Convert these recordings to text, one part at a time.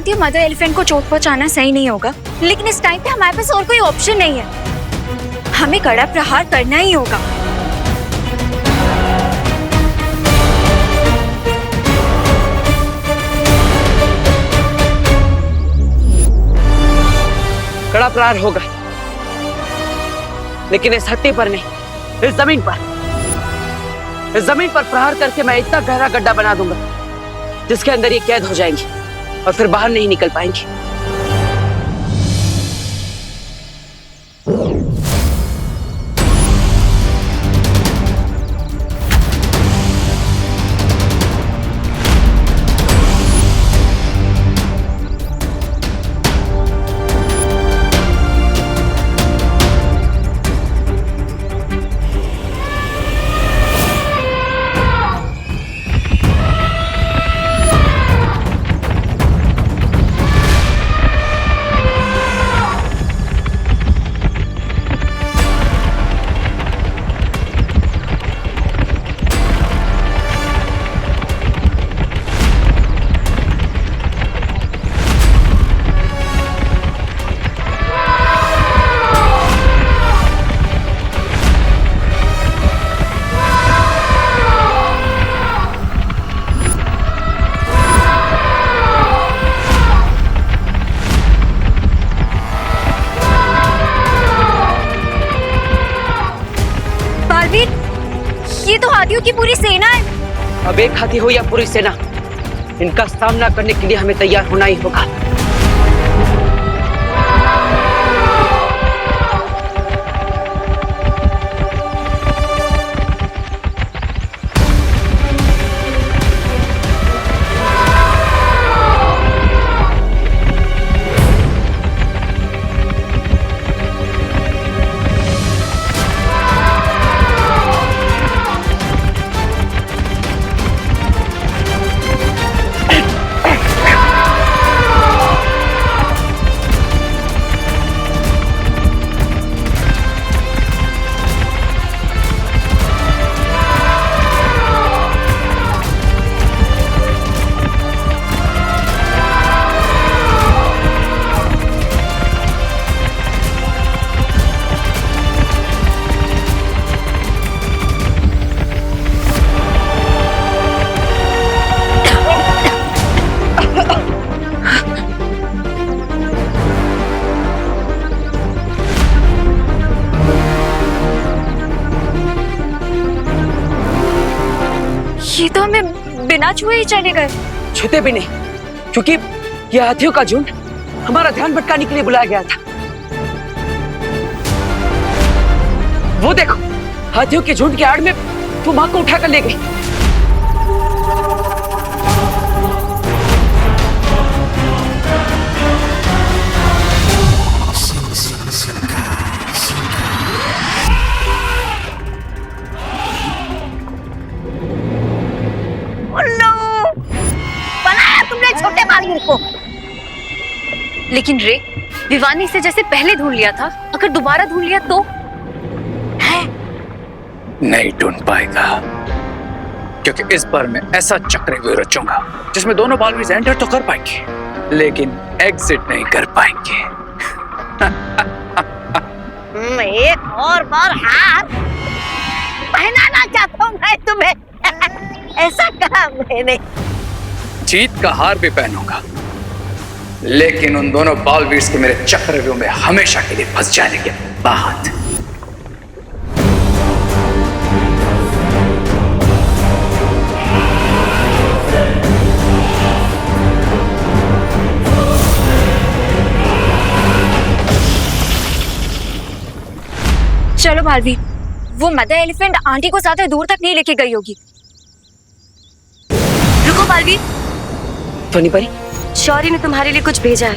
जानती हूँ mother elephant को चोट पहुंचाना सही नहीं होगा, लेकिन इस टाइम पे हमारे पास और कोई ऑप्शन नहीं है। हमें कड़ा प्रहार करना ही होगा। कड़ा प्रहार होगा, लेकिन इस हत्ती पर नहीं, इस जमीन पर। इस जमीन पर प्रहार करके मैं इतना गहरा गड्ढा बना दूंगा जिसके अंदर ये कैद हो जाएंगी और फिर बाहर नहीं निकल पाएंगी। ये तो हाथियों की पूरी सेना है। अब एक हाथी हो या पूरी सेना, इनका सामना करने के लिए हमें तैयार होना ही होगा। ये तो हमें बिना छुए ही चले गए। छूते भी नहीं, क्योंकि ये हाथियों का झुंड हमारा ध्यान भटकाने के लिए बुलाया गया था। वो देखो, हाथियों के झुंड के आड़ में वो मां को उठाकर ले गई। छोटे बालवीर को। लेकिन रे, विवान ने इसे जैसे पहले ढूंढ लिया था, अगर दोबारा ढूंढ लिया तो है? नहीं ढूंढ पाएगा, क्योंकि इस बार मैं ऐसा चक्रव्यूह रचूंगा जिसमें दोनों बालवीर एंटर तो कर पाएंगे, लेकिन एग्जिट नहीं कर पाएंगे। एक और बार हार पहनाना चाहता हूँ मैं तुम्हें। ऐसा कहा मैंने। जीत का हार भी पहनूंगा, लेकिन उन दोनों बालवीर के मेरे चक्रव्यूह में हमेशा के लिए फंस जाने के बाद। चलो बालवीर, वो मदर एलिफेंट आंटी को ज्यादा दूर तक नहीं लेके गई होगी। रुको बालवीर, ध्वनि परी, शौर्य ने तुम्हारे लिए कुछ भेजा है।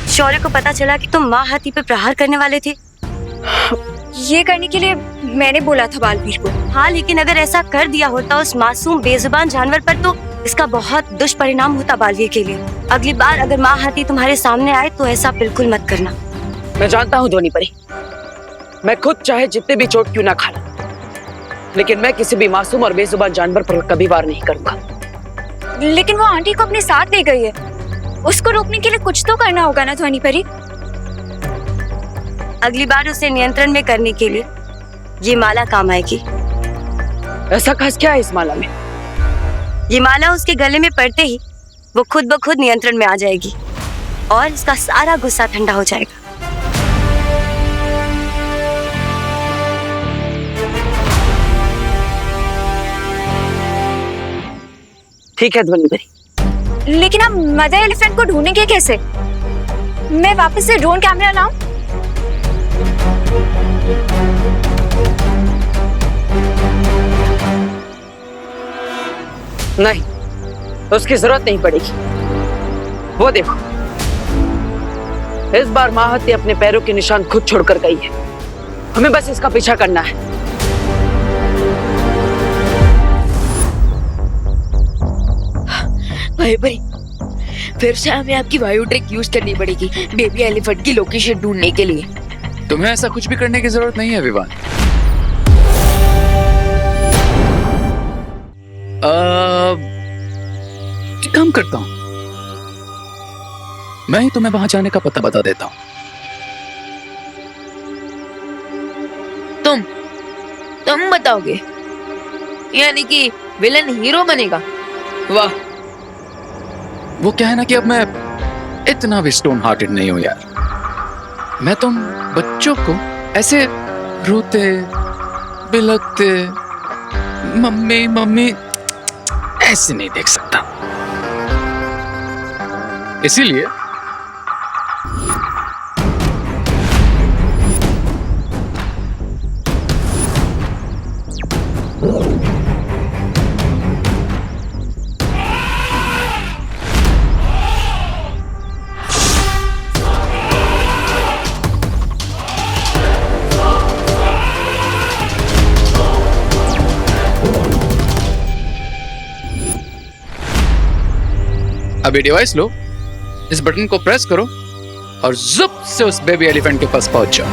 शौर्य को पता चला कि तुम माँ हाथी पे प्रहार करने वाले थे। ये करने के लिए मैंने बोला था बालवीर को। हाँ, लेकिन अगर ऐसा कर दिया होता उस मासूम बेजुबान जानवर पर तो इसका बहुत दुष्परिणाम होता बालवीर के लिए। अगली बार अगर माँ हाथी तुम्हारे सामने आए तो ऐसा बिल्कुल मत करना। मैं जानता हूँ ध्वनि परी, मैं खुद चाहे जितने भी चोट क्यों ना खा लूं, लेकिन मैं किसी भी मासूम और बेजुबान जानवर पर कभी वार नहीं करूंगा। लेकिन वो आंटी को अपने साथ ले गई है, उसको रोकने के लिए कुछ तो करना होगा ना ध्वनि परी। अगली बार उसे नियंत्रण में करने के लिए ये माला काम आएगी। ऐसा खास क्या है इस माला में? ये माला उसके गले में पड़ते ही वो खुद ब खुद नियंत्रण में आ जाएगी और इसका सारा गुस्सा ठंडा हो जाएगा। ठीक है ध्वनि परी। लेकिन अब मदर एलिफेंट को ढूंढेंगे कैसे? मैं वापस से ड्रोन कैमरा लाऊं? नहीं, उसकी जरूरत नहीं पड़ेगी। वो देखो, इस बार माहती अपने पैरों के निशान खुद छोड़कर गई है। हमें बस इसका पीछा करना है। भाई भाई, फिर से हमें आपकी वायु ट्रिक यूज करनी पड़ेगी बेबी एलिफेंट की लोकेशन ढूंढने के लिए। तुम्हें ऐसा कुछ भी करने की जरूरत नहीं है विवान। एक काम करता हूं, मैं ही तुम्हें वहां जाने का पता बता देता हूं। तुम बताओगे? यानी कि विलन हीरो बनेगा? वाह। वो क्या है ना कि अब मैं इतना भी स्टोन हार्टेड नहीं हूं यार। मैं तुम बच्चों को ऐसे रोते बिलखते मम्मी मम्मी ऐसे नहीं देख सकता। इसीलिए अब ये डिवाइस लो, इस बटन को प्रेस करो और जुप से उस बेबी एलिफेंट के पास पहुंच जाओ।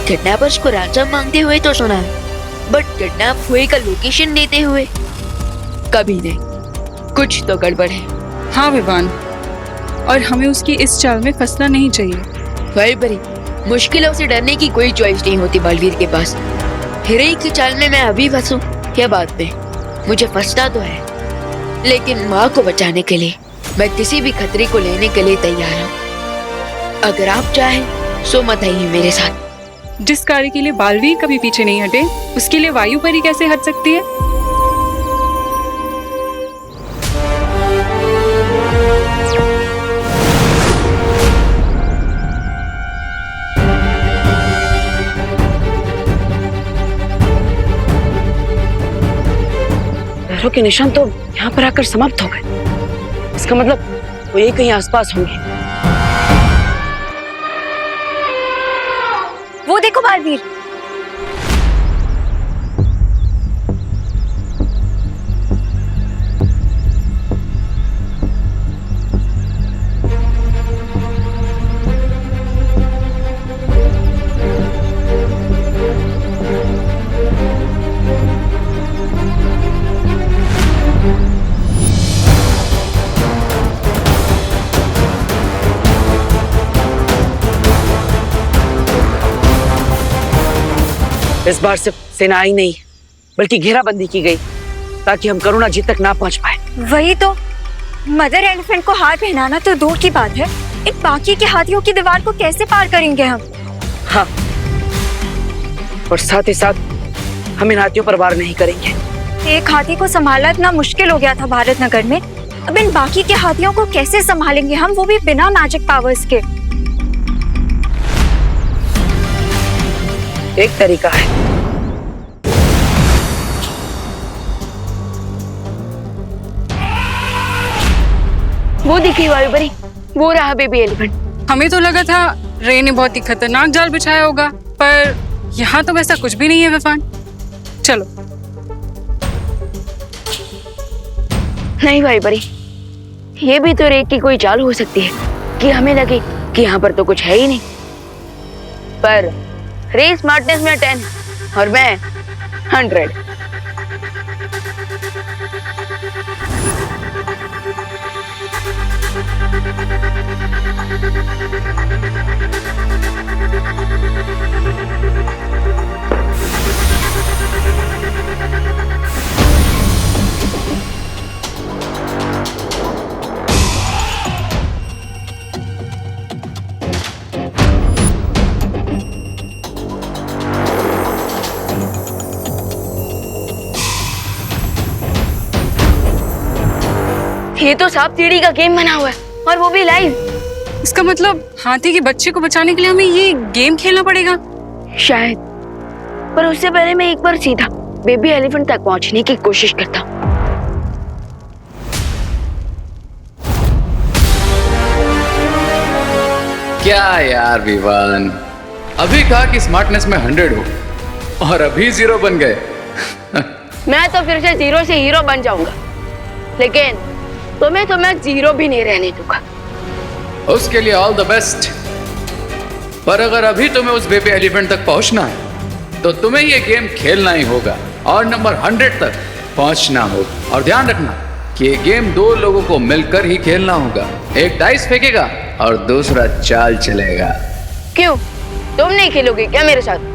किडनैपर्स को रैंसम मांगते हुए तो सुना है, बट किडनैप हुए का लोकेशन देते हुए कभी नहीं। कुछ तो गड़बड़ है। हाँ विवान, और हमें उसकी इस चाल में फंसना नहीं चाहिए। भाई बड़ी मुश्किलों से डरने की कोई चॉइस नहीं होती बलवीर के पास। हीरोइन की चाल में मैं अभी फंसूं क्या बात में? मुझे फंसना तो है, लेकिन माँ को बचाने के लिए मैं किसी भी खतरे को लेने के लिए तैयार हूँ। अगर आप चाहें सो मत आइए मेरे साथ। जिस कार्य के लिए बालवीर कभी पीछे नहीं हटे, उसके लिए वायु परी कैसे हट सकती है? पैरों के निशान तो यहाँ पर आकर समाप्त हो गए। इसका मतलब वो यही कहीं आसपास होंगे। वो देखो बालवीर। इस बार सिर्फ सेना आई नहीं, बल्कि घेराबंदी की गई ताकि हम करुणा जी तक ना पहुंच पाए। वही तो, मदर एलिफेंट को हार पहनाना तो दूर की बात है, इन बाकी के हाथियों की दीवार को कैसे पार करेंगे हम? हाँ, और साथ ही साथ हम इन हाथियों पर वार नहीं करेंगे। एक हाथी को संभालना इतना मुश्किल हो गया था भारत नगर में, अब इन बाकी के हाथियों को कैसे संभालेंगे हम, वो भी बिना मैजिक पावर्स के? एक तरीका है। वो दिखी वायु परी, वो रहा बेबी एलिफेंट। हमें तो लगा था रे ने बहुत ही खतरनाक जाल बिछाया होगा, पर यहाँ तो वैसा कुछ भी नहीं है विवान। चलो। नहीं भाई परी, ये भी तो रेक की कोई चाल हो सकती है कि हमें लगे कि यहाँ पर तो कुछ है ही नहीं। पर रे स्मार्टनेस में 10 और मैं 100। ये तो सांप सीढ़ी का गेम बना हुआ है और वो भी लाइव। इसका मतलब हाथी के बच्चे को बचाने के लिए हमें ये गेम खेलना पड़ेगा शायद। पर उससे पहले मैं एक बार सीधा बेबी एलिफेंट तक पहुंचने की कोशिश करता हूँ। क्या यार विवान, अभी कहा कि स्मार्टनेस में 100 हो और अभी 0 बन गए। मैं तो फिर से 0 से हीरो बन जाऊंगा, लेकिन तुम्हें तो मैं 0 भी नहीं रहने दूंगा। उसके लिए ऑल द बेस्ट। पर अगर अभी तुम्हें उस बेबी एलिफेंट तक पहुंचना है तो तुम्हें ये गेम खेलना ही होगा और नंबर 100 तक पहुंचना होगा। और ध्यान रखना कि ये गेम 2 लोगों को मिलकर ही खेलना होगा। एक डाइस फेंकेगा और दूसरा चाल चलेगा। क्यों, तुम नहीं खेलोगे क्या मेरे साथ?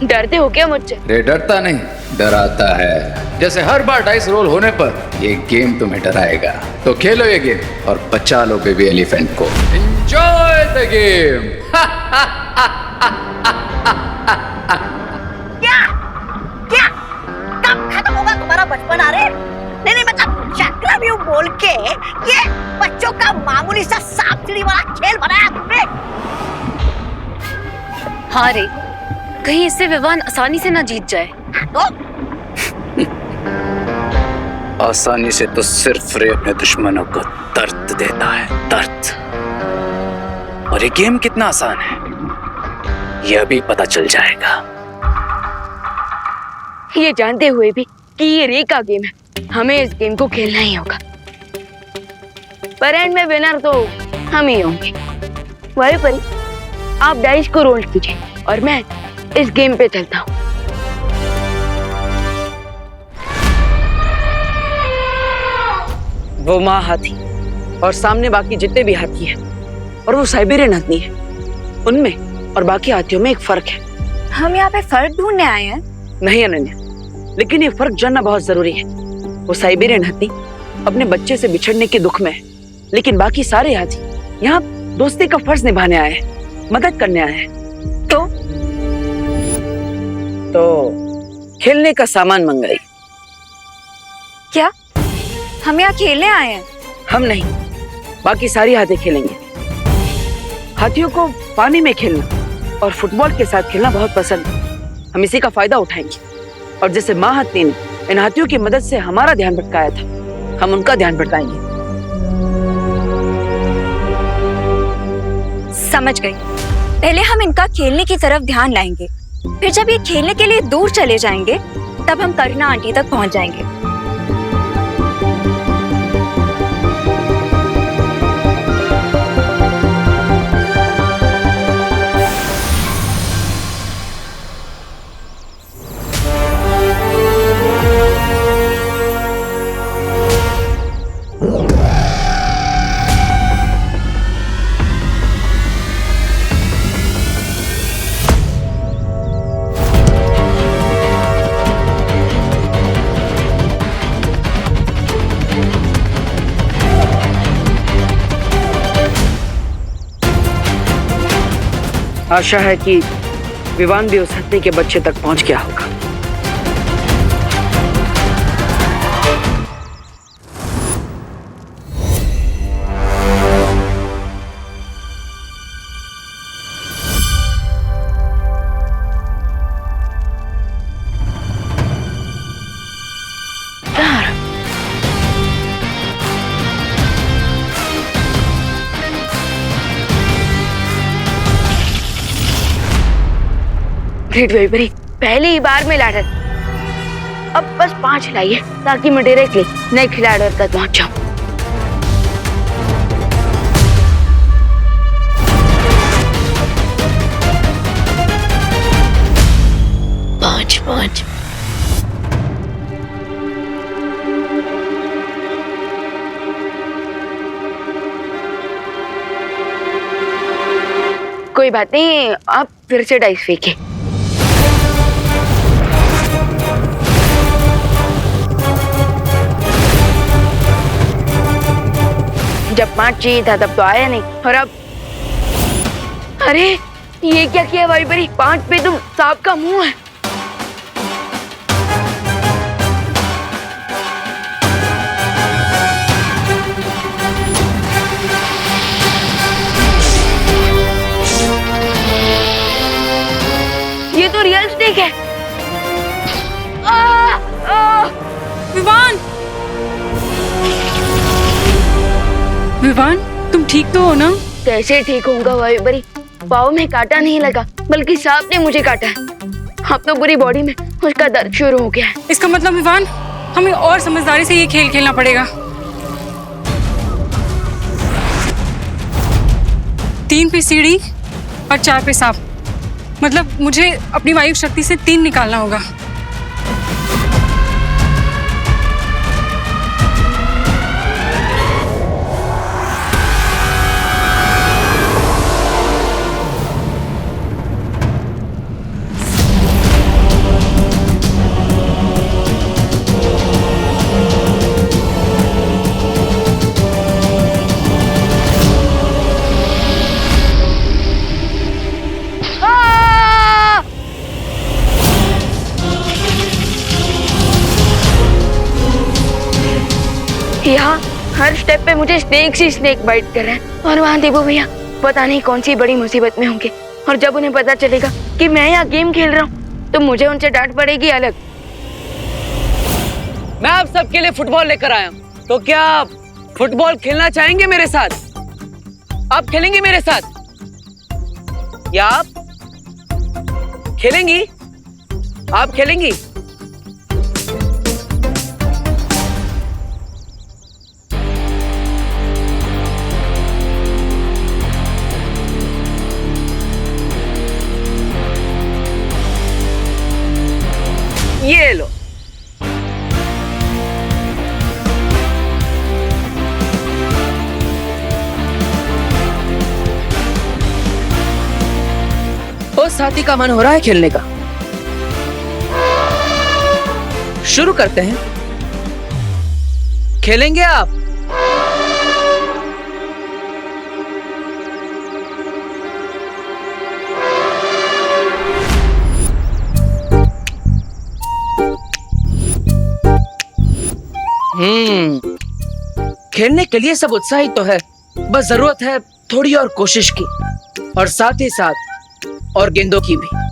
डरते हो क्या मुझसे? रे डरता नहीं, डराता है। जैसे हर बार डाइस रोल होने पर ये गेम तुम्हें डराएगा। तो खेलो ये गेम और बचा लो बेबी एलिफेंट को। Enjoy the game. क्या क्या कब खत्म होगा तुम्हारा बचपन? अरे नहीं मतलब चक्रव्यूह बोल के ये बच्चों का मामूली सा सांप सीढ़ी वाला खेल बनाया तुमने। हाँ रे, कहीं इससे विवान आसानी से ना जीत जाए। तो आसानी से तो सिर्फ रे अपने दुश्मनों को दर्द देता है, दर्द। और ये गेम कितना आसान है ये अभी पता चल जाएगा। ये जानते हुए भी कि ये रे का गेम है, हमें इस गेम को खेलना ही होगा। पर एंड में विनर तो हम ही होंगे। वही परी, आप डाइस को रोल कीजिए और मैं इस गेम पे चलता हूँ। वो माँ हाथी और सामने बाकी जितने भी हाथी हैं और वो साइबेरियन हाथी है, उनमें और बाकी हाथियों में एक फर्क है। हम यहाँ पे फर्क ढूंढने आए हैं। नहीं अनन्या, लेकिन ये फर्क जानना बहुत जरूरी है। वो साइबेरियन हाथी अपने बच्चे से बिछड़ने के दुख में है, लेकिन बाकी सारे हाथी यहाँ दोस्ती का फर्ज निभाने आए हैं, मदद करने आए हैं। तो खेलने का सामान मंगाई। क्या हम यहाँ खेलने आए हैं? हम नहीं, बाकी सारी हाथी खेलेंगे। हाथियों को पानी में खेलना और फुटबॉल के साथ खेलना बहुत पसंद है। हम इसी का फायदा उठाएंगे। और जैसे माँ हाथी ने इन हाथियों की मदद से हमारा ध्यान भटकाया था, हम उनका ध्यान भटकाएंगे। समझ गई। पहले हम इनका खेलने की तरफ ध्यान लाएंगे, फिर जब ये खेलने के लिए दूर चले जाएंगे तब हम करीना आंटी तक पहुंच जाएंगे। आशा है कि विवान भी उस हाथी के बच्चे तक पहुंच गया होगा। ग्रेट वैभरी, पहली ही बार में लाडर। अब बस 5 लाइए ताकि मैं डायरेक्टली नए खिलाड़ी तक पहुंच जाऊं। 5। कोई बात नहीं, आप फिर से डाइस फेंके। जब 5 चाहिए था तब तो आया नहीं, और अब अरे ये क्या किया वैभरी? 5 पे तुम सांप का मुंह है। ये तो रियल स्नेक है। विवान, विवान, तुम ठीक तो हो ना? कैसे ठीक होऊंगा वैभरी? पाँव में कांटा नहीं लगा, बल्कि सांप ने मुझे काटा है। अब तो पूरी बॉडी में उसका दर्द शुरू हो गया है। इसका मतलब विवान, हमें और समझदारी से ये खेल खेलना पड़ेगा। 3 पे सीढ़ी और 4 पे सांप। मतलब मुझे अपनी वायु शक्ति से 3 निकालना होगा। यहाँ हर स्टेप पे मुझे स्नेक ही स्नेक बाइट कर रहे हैं, और वहाँ देवो भैया पता नहीं कौन सी बड़ी मुसीबत में होंगे, और जब उन्हें पता चलेगा कि मैं यहाँ गेम खेल रहा हूँ तो मुझे उनसे डांट पड़ेगी अलग। मैं आप सबके लिए फुटबॉल लेकर आया हूँ, तो क्या आप फुटबॉल खेलना चाहेंगे मेरे साथ? आप खेलेंगी मेरे साथ या आप खेलेंगी? आप खेलेंगी? ये लो। ओ साथी का मन हो रहा है खेलने का। शुरू करते हैं। खेलेंगे आप? खेलने के लिए सब उत्साहित तो है, बस जरूरत है थोड़ी और कोशिश की, और साथ ही साथ और गेंदों की भी।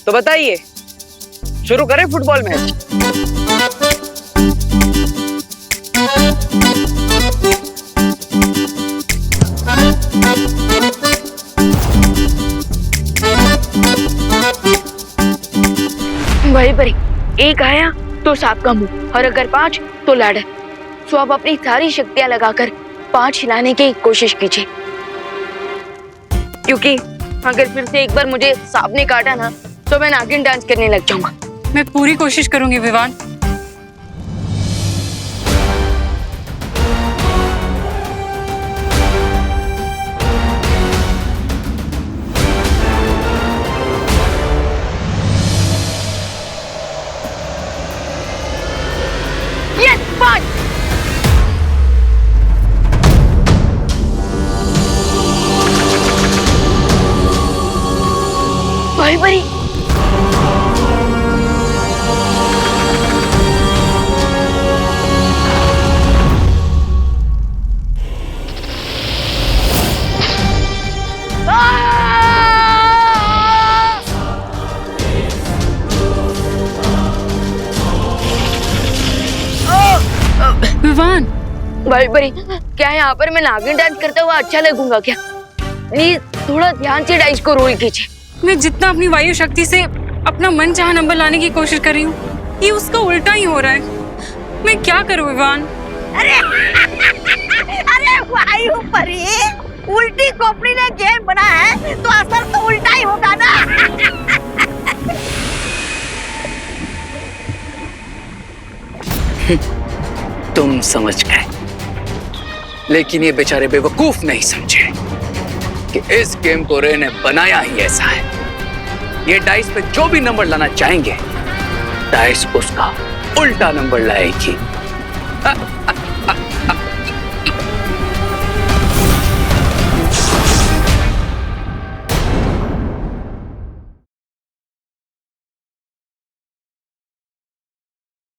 तो बताइए, शुरू करें फुटबॉल मैच? वही परी, 1 आया तो सांप का मुंह, और अगर 5 तो लाडर। तो आप अपनी सारी शक्तियां लगाकर 5 हिलाने की कोशिश कीजिए, क्योंकि अगर फिर से एक बार मुझे सांप ने काटा ना तो मैं नागिन डांस करने लग जाऊंगा। मैं पूरी कोशिश करूंगी विवान। यस, 5। भाई बड़ी विवान, भाई बड़ी, क्या यहाँ पर मैं नागिन डांस करता हुआ अच्छा लगूंगा क्या? प्लीज थोड़ा ध्यान से डाइस को रोल कीजिए। मैं जितना अपनी वायु शक्ति से अपना मन चाहा नंबर लाने की कोशिश कर रही हूँ, ये उसका उल्टा ही हो रहा है। मैं क्या करूँ विवान? अरे वायु परी, उल्टी खोपड़ी ने गेम बना है तो असर तो उल्टा ही होगा ना। तुम समझ गए, लेकिन ये बेचारे बेवकूफ नहीं समझे कि इस गेम को रे ने बनाया ही ऐसा है। ये डाइस पे जो भी नंबर लाना चाहेंगे, डाइस उसका उल्टा नंबर लाएगी।